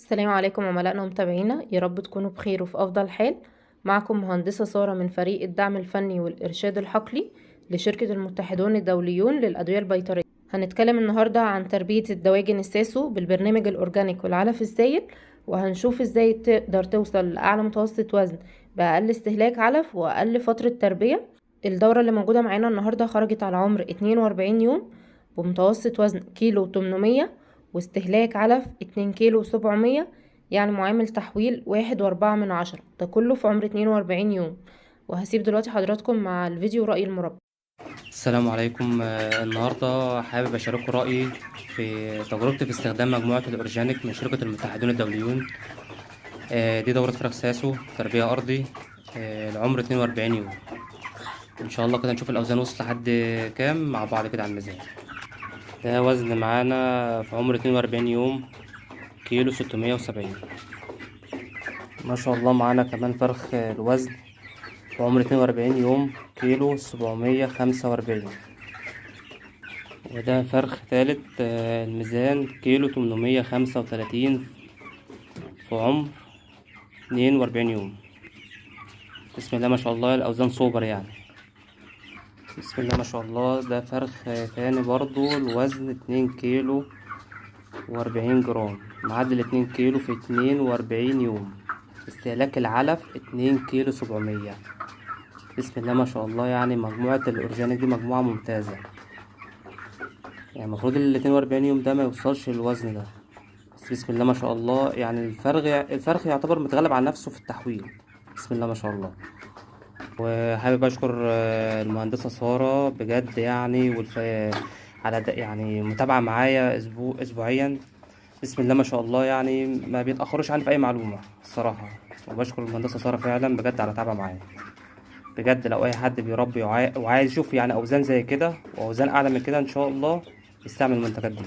السلام عليكم عملائنا ومتابعينا، يا رب تكونوا بخير وفي أفضل حال. معكم مهندسة سارة من فريق الدعم الفني والإرشاد الحقلي لشركة المتحدون الدوليون للأدوية البيطرية. هنتكلم النهاردة عن تربية الدواجن الساسو بالبرنامج الأورجانيك والعلف السائل، وهنشوف ازاي تقدر توصل لأعلى متوسط وزن بأقل استهلاك علف وأقل فترة تربية. الدورة اللي موجودة معانا النهاردة خرجت على عمر 42 يوم بمتوسط وزن كيلو 800 واستهلاك علف 2 كيلو 700، يعني معامل تحويل 1.4، ده كله في عمر 42 يوم. وهسيب دلوقتي حضراتكم مع الفيديو رأي المربى. السلام عليكم. النهاردة حابب أشارككم رأيي في تجربتي في استخدام مجموعة الأورجانيك من شركة المتحدون الدوليون. دي دورة فراخ ساسو تربية أرضي، العمر 42 يوم. إن شاء الله كده نشوف الأوزان وصلت لحد كام مع بعض كده على الميزان. ده وزن معانا في عمر 42 يوم كيلو 670. ما شاء الله معانا كمان فرخ الوزن في عمر 42 يوم كيلو 745. وده فرخ تالت، الميزان كيلو 835 في عمر 42 يوم. بسم الله ما شاء الله، الأوزان سوبر يعني. بسم الله ما شاء الله. ده فرخ تاني برضو الوزن 2 كيلو و40 جرام، معدل 2 كيلو في 42 يوم. استهلاك العلف 2 كيلو 700. بسم الله ما شاء الله، يعني مجموعة الأورجانيك دي مجموعة ممتازة. يعني المفروض 42 يوم ده ما يوصلش للوزن ده، بس بسم الله ما شاء الله. يعني الفرخ يعتبر متغلب على نفسه في التحويل. بسم الله ما شاء الله. وحابب اشكر المهندسة سارة بجد يعني، على يعني متابعة معايا اسبوعيا. بسم الله ما شاء الله، يعني ما بيتأخروش عني في اي معلومة الصراحة. وبشكر المهندسة سارة فعلا بجد على تعبها معايا. بجد لو اي حد بيربي وعايز يشوف يعني اوزان زي كده واوزان اعلى من كده، ان شاء الله يستعمل المنتجات دي.